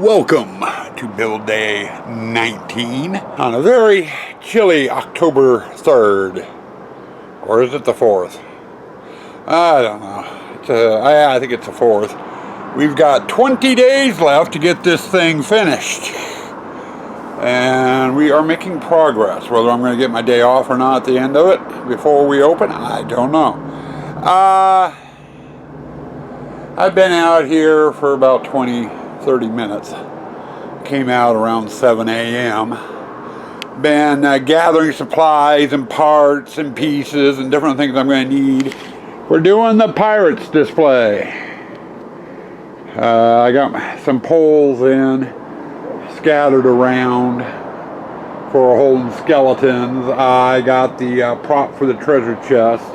Welcome to Build Day 19 on a very chilly October 3rd. Or is it the 4th? I don't know. I think it's the 4th. We've got 20 days left to get this thing finished. And we are making progress. Whether I'm going to get my day off or not at the end of it before we open, I don't know. I've been out here for about 30 minutes. Came out around 7 a.m. Been gathering supplies and parts and pieces and different things I'm going to need. We're doing the Pirates display. I got some poles in, scattered around for holding skeletons. I got the prop for the treasure chest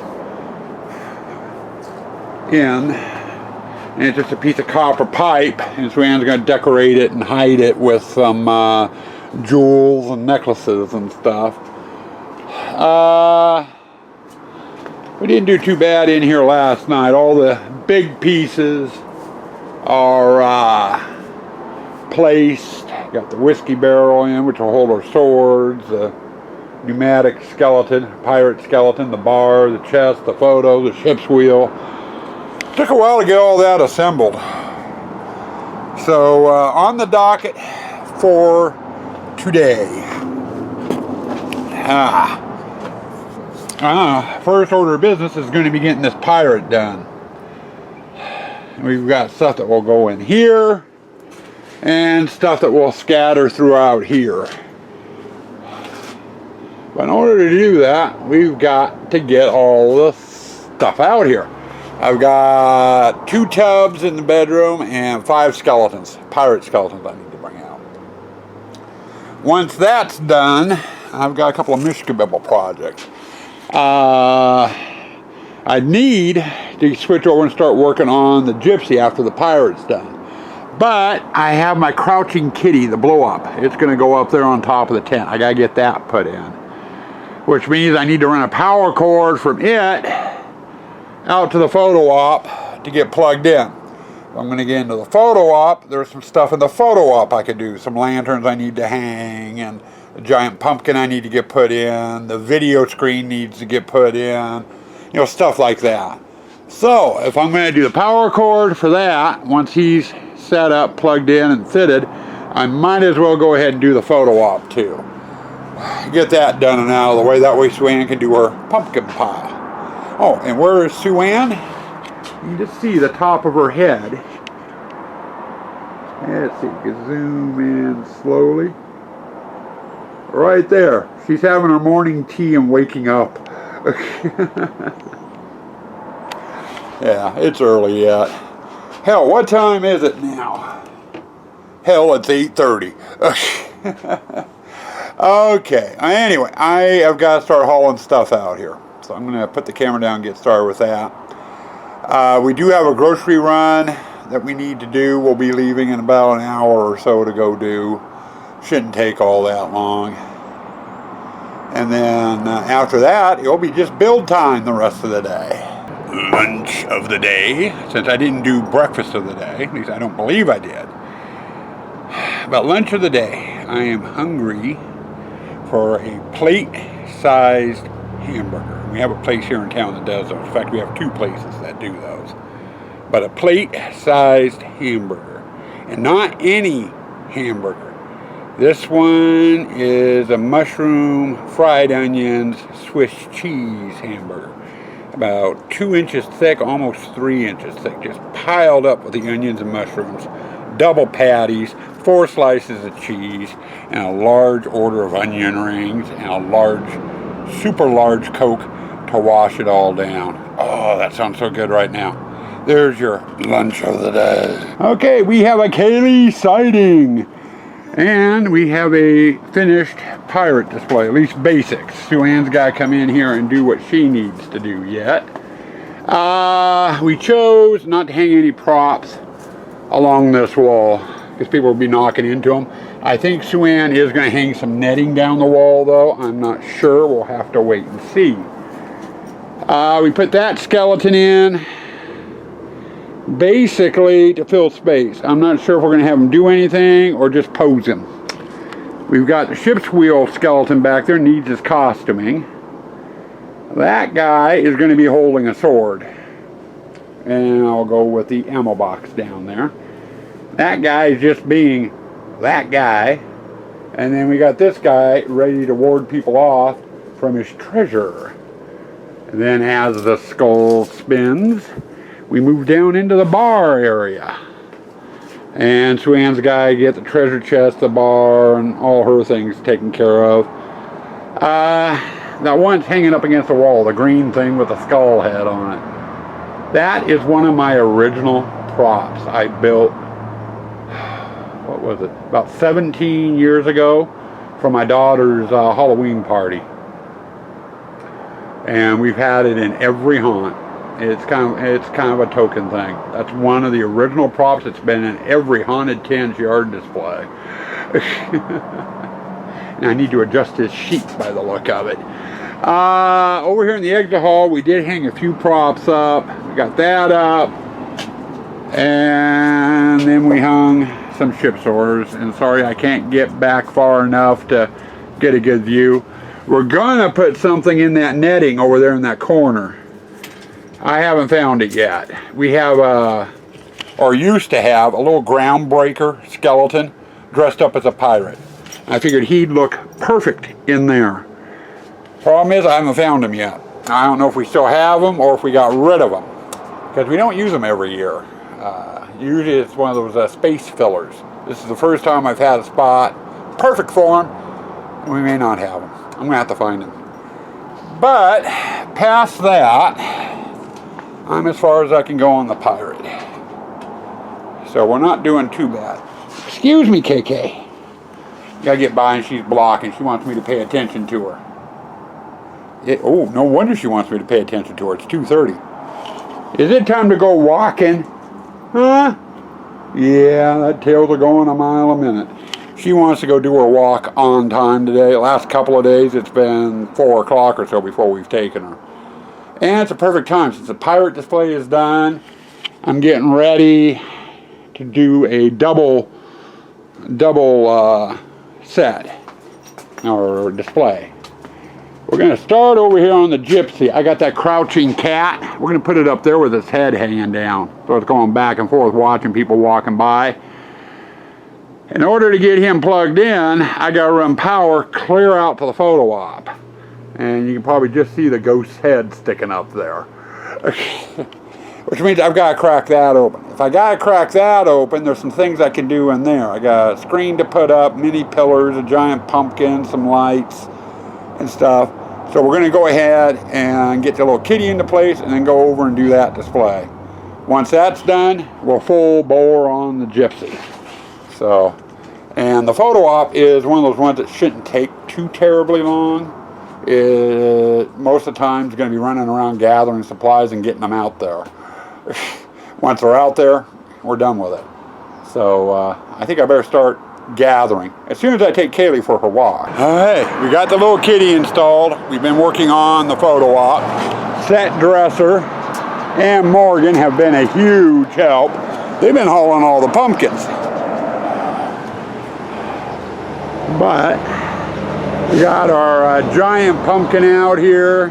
in. And it's just a piece of copper pipe, and Suanne's going to decorate it and hide it with some jewels and necklaces and stuff. We didn't do too bad in here last night. All the big pieces are placed. Got the whiskey barrel in, which will hold our swords, the pneumatic skeleton, pirate skeleton, the bar, the chest, the photo, the ship's wheel. Took a while to get all that assembled. So on the docket for today. First order of business is going to be getting this pirate done. We've got stuff that will go in here and stuff that will scatter throughout here. But in order to do that, we've got to get all the stuff out here. I've got 2 tubs in the bedroom and 5 skeletons, pirate skeletons I need to bring out. Once that's done, I've got a couple of Mishkabibble projects. I need to switch over and start working on the Gypsy after the pirate's done. But I have my crouching kitty, the blow up. It's going to go up there on top of the tent. I got to get that put in. Which means I need to run a power cord from it out to the photo op to get plugged in. I'm going to get into the photo op. There's some stuff in the photo op I could do. Some lanterns I need to hang, and a giant pumpkin I need to get put in. The video screen needs to get put in. You know, stuff like that. So, if I'm going to do the power cord for that, once he's set up, plugged in, and fitted, I might as well go ahead and do the photo op too. Get that done and out of the way. That way Suanne can do her pumpkin pile. Oh, and where is Suanne? You can just see the top of her head. Let's see, you can zoom in slowly. Right there. She's having her morning tea and waking up. Yeah, it's early yet. Hell, what time is it now? Hell, it's 8:30. Okay, anyway, I have got to start hauling stuff out here. So I'm going to put the camera down and get started with that. We do have a grocery run that we need to do. We'll be leaving in about an hour or so to go do. Shouldn't take all that long. And then after that, it'll be just build time the rest of the day. Lunch of the day, since I didn't do breakfast of the day, at least I don't believe I did. But lunch of the day, I am hungry for a plate-sized hamburger. We have a place here in town that does those. In fact, we have 2 places that do those. But a plate-sized hamburger. And not any hamburger. This one is a mushroom, fried onions, Swiss cheese hamburger. About 2 inches thick, almost 3 inches thick. Just piled up with the onions and mushrooms. Double patties, 4 slices of cheese, and a large order of onion rings, and a super large Coke to wash it all down. Oh, that sounds so good right now. There's your lunch of the day. Okay, we have a Kaylee sighting. And we have a finished pirate display, at least basics. Suanne's got to come in here and do what she needs to do yet. We chose not to hang any props along this wall because people will be knocking into them. I think Suanne is going to hang some netting down the wall, though. I'm not sure. We'll have to wait and see. We put that skeleton in. basically to fill space. I'm not sure if we're going to have him do anything or just pose him. We've got the ship's wheel skeleton back there, needs his costuming. That guy is going to be holding a sword. And I'll go with the ammo box down there. That guy is just being that guy. And then we got this guy ready to ward people off from his treasure. And then as the skull spins, we move down into the bar area. And Sue Ann's guy get the treasure chest, the bar, and all her things taken care of. That one's hanging up against the wall, the green thing with the skull head on it. That is one of my original props I built, what was it, about 17 years ago for my daughter's Halloween party. And we've had it in every haunt. It's kind of a token thing. That's one of the original props that's been in every haunted Tins yard display. And I need to adjust this sheet by the look of it. Over here in the exit hall, we did hang a few props up. We got that up. And then we hung some ship's orders. And sorry, I can't get back far enough to get a good view. We're gonna put something in that netting over there in that corner. I haven't found it yet. We have or used to have, a little groundbreaker skeleton dressed up as a pirate. I figured he'd look perfect in there. Problem is, I haven't found him yet. I don't know if we still have them or if we got rid of them, because we don't use them every year. Usually it's one of those space fillers. This is the first time I've had a spot perfect for him, and we may not have them. I'm gonna have to find him. But past that, I'm as far as I can go on the pirate. So we're not doing too bad. Excuse me, KK. Gotta get by and she's blocking. She wants me to pay attention to her. Oh, no wonder she wants me to pay attention to her. It's 2:30. Is it time to go walking? Huh? Yeah, that tails are going a mile a minute. She wants to go do her walk on time today. The last couple of days it's been 4 o'clock or so before we've taken her. And it's a perfect time since the pirate display is done. I'm getting ready to do a double set or display. We're going to start over here on the gypsy. I got that crouching cat. We're going to put it up there with its head hanging down. So it's going back and forth watching people walking by. In order to get him plugged in, I got to run power clear out to the photo op. And you can probably just see the ghost's head sticking up there. Which means I've got to crack that open. If I got to crack that open, there's some things I can do in there. I got a screen to put up, mini pillars, a giant pumpkin, some lights and stuff. So we're going to go ahead and get the little kitty into place and then go over and do that display. Once that's done, we'll full bore on the gypsy. So, and the photo op is one of those ones that shouldn't take too terribly long. Most of the time is going to be running around gathering supplies and getting them out there. Once they're out there, we're done with it. So I think I better start gathering as soon as I take Kaylee for her walk. Alright, we got the little kitty installed. We've been working on the photo op. Set dresser and Morgan have been a huge help. They've been hauling all the pumpkins. But we got our giant pumpkin out here,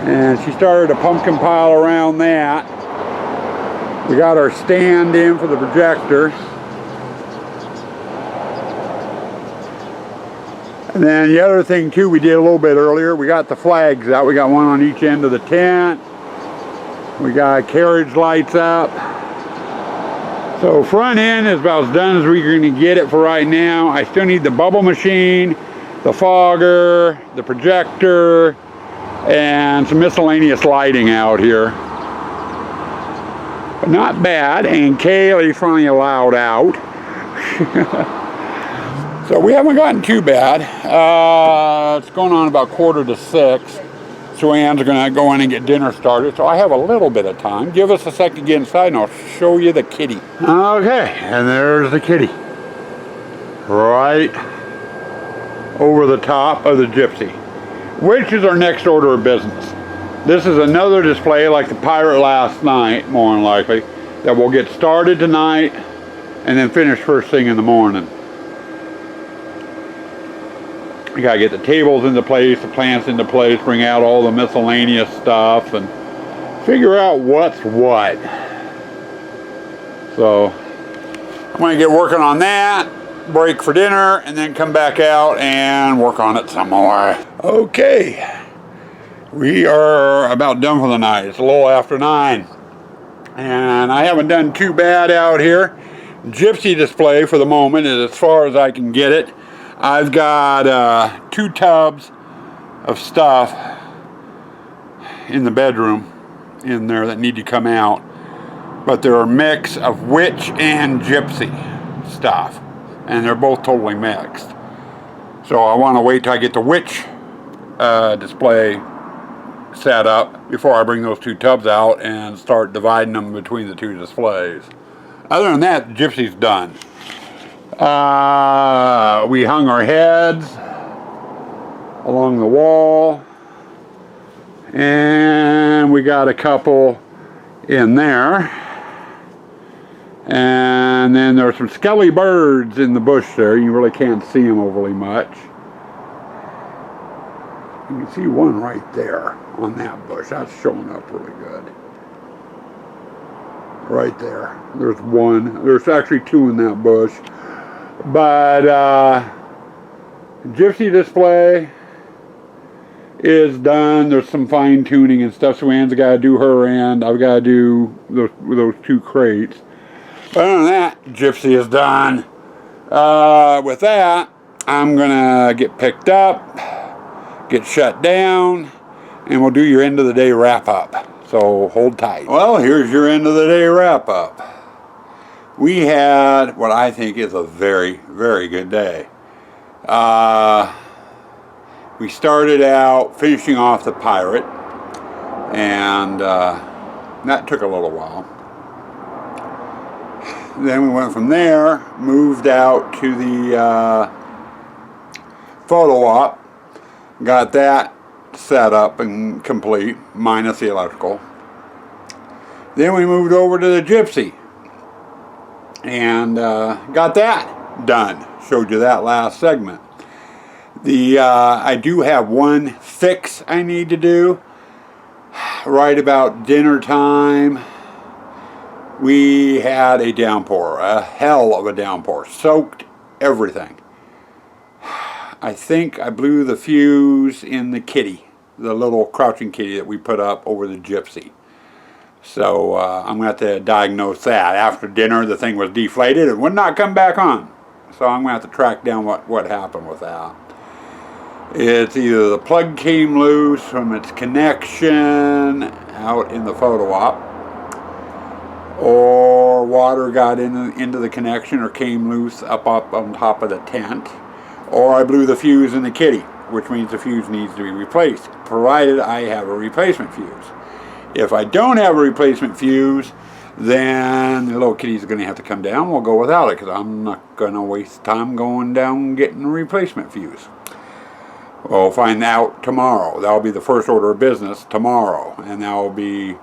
and she started a pumpkin pile around that. We got our stand in for the projector. And then the other thing too we did a little bit earlier, we got the flags out. We got one on each end of the tent. We got carriage lights up. So front end is about as done as we're going to get it for right now. I still need the bubble machine, the fogger, the projector, and some miscellaneous lighting out here. But not bad, and Kaylee's finally allowed out. So we haven't gotten too bad. It's going on about 5:45. Sue Ann's going to go in and get dinner started, so I have a little bit of time. Give us a second to get inside and I'll show you the kitty. Okay, and there's the kitty. Right over the top of the gypsy, which is our next order of business. This is another display like the Pirate last night, more than likely, that will get started tonight and then finish first thing in the morning. You gotta get the tables into place, the plants into place, bring out all the miscellaneous stuff, and figure out what's what. So I'm gonna get working on that, break for dinner, and then come back out and work on it some more. Okay, we are about done for the night. It's a little after 9, and I haven't done too bad out here. Gypsy display for the moment is as far as I can get it. I've got 2 tubs of stuff in the bedroom in there that need to come out, but they're a mix of witch and gypsy stuff, and they're both totally mixed. So I want to wait till I get the witch display set up before I bring those 2 tubs out and start dividing them between the 2 displays. Other than that, gypsy's done. We hung our heads along the wall, and we got a couple in there, and then there's some skelly birds in the bush there. You really can't see them overly much. You can see one right there on that bush. That's showing up really good. Right there. There's one. There's actually 2 in that bush. But gypsy display is done. There's some fine tuning and stuff, so Ann's got to do her end. I've got to do those 2 crates. But other than that, gypsy is done. With that, I'm gonna get picked up, get shut down, and we'll do your end of the day wrap up. So hold tight. Well, here's your end of the day wrap up. We had what I think is a very, very good day. We started out finishing off the Pirate, and that took a little while. Then we went from there, moved out to the photo op, got that set up and complete, minus the electrical. Then we moved over to the gypsy and got that done. Showed you that last segment. I do have one fix I need to do. Right about dinner time, we had a downpour, a hell of a downpour, soaked everything. I think I blew the fuse in the kitty, the little crouching kitty that we put up over the gypsy. So I'm going to have to diagnose that. After dinner, the thing was deflated and would not come back on. So I'm going to have to track down what happened with that. It's either the plug came loose from its connection out in the photo op, or water got into the connection or came loose up on top of the tent, or I blew the fuse in the kitty, which means the fuse needs to be replaced, provided I have a replacement fuse. If I don't have a replacement fuse, then the little kitty's going to have to come down. We'll go without it, because I'm not going to waste time going down getting a replacement fuse. We'll find out tomorrow. That'll be the first order of business tomorrow, and that'll be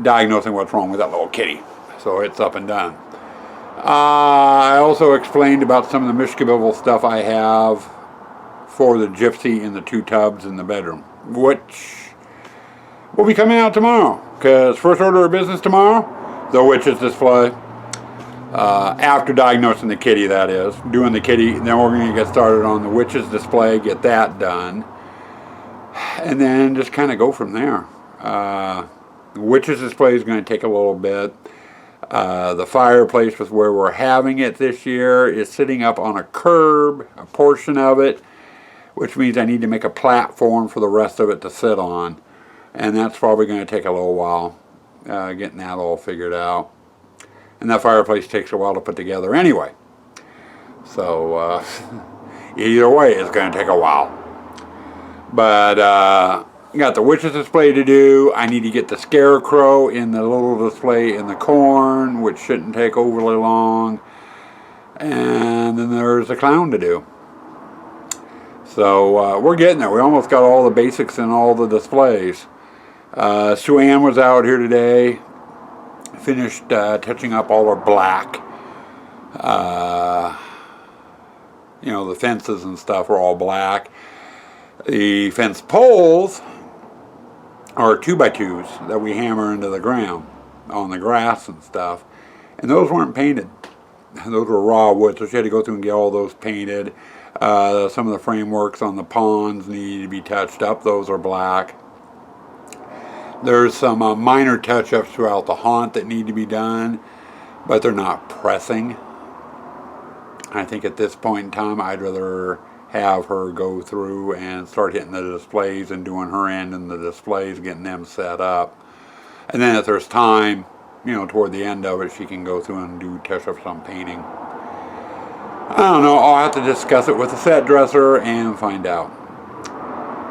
diagnosing what's wrong with that little kitty. So it's up and done. I also explained about some of the Mishkabibble stuff I have for the gypsy in the 2 tubs in the bedroom, which will be coming out tomorrow, because first order of business tomorrow, the witch's display. After diagnosing the kitty, that is, doing the kitty, then we're going to get started on the witch's display, get that done, and then just kind of go from there. The witch's display is going to take a little bit. The fireplace was where we're having it this year is sitting up on a curb, a portion of it, which means I need to make a platform for the rest of it to sit on, and that's probably going to take a little while, getting that all figured out. And that fireplace takes a while to put together anyway. So either way, it's going to take a while. But got the witch's display to do. I need to get the scarecrow in the little display in the corn, which shouldn't take overly long. And then there's the clown to do. So we're getting there. We almost got all the basics in all the displays. Sue Ann was out here today. Finished touching up all her black. You know, the fences and stuff are all black. The fence poles are 2x2s that we hammer into the ground on the grass and stuff. And those weren't painted. Those were raw wood, so she had to go through and get all those painted. Some of the frameworks on the ponds need to be touched up. Those are black. There's some minor touch-ups throughout the haunt that need to be done, but they're not pressing. I think at this point in time, I'd rather have her go through and start hitting the displays and doing her end in the displays, getting them set up. And then if there's time, you know, toward the end of it, she can go through and do touch-ups on painting. I don't know. I'll have to discuss it with the set dresser and find out.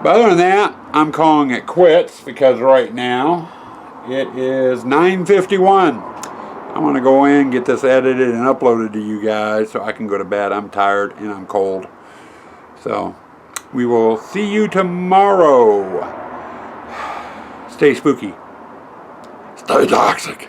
But other than that, I'm calling it quits because right now it is 9:51. I want to go in, get this edited and uploaded to you guys so I can go to bed. I'm tired and I'm cold. So we will see you tomorrow. Stay spooky. Stay toxic.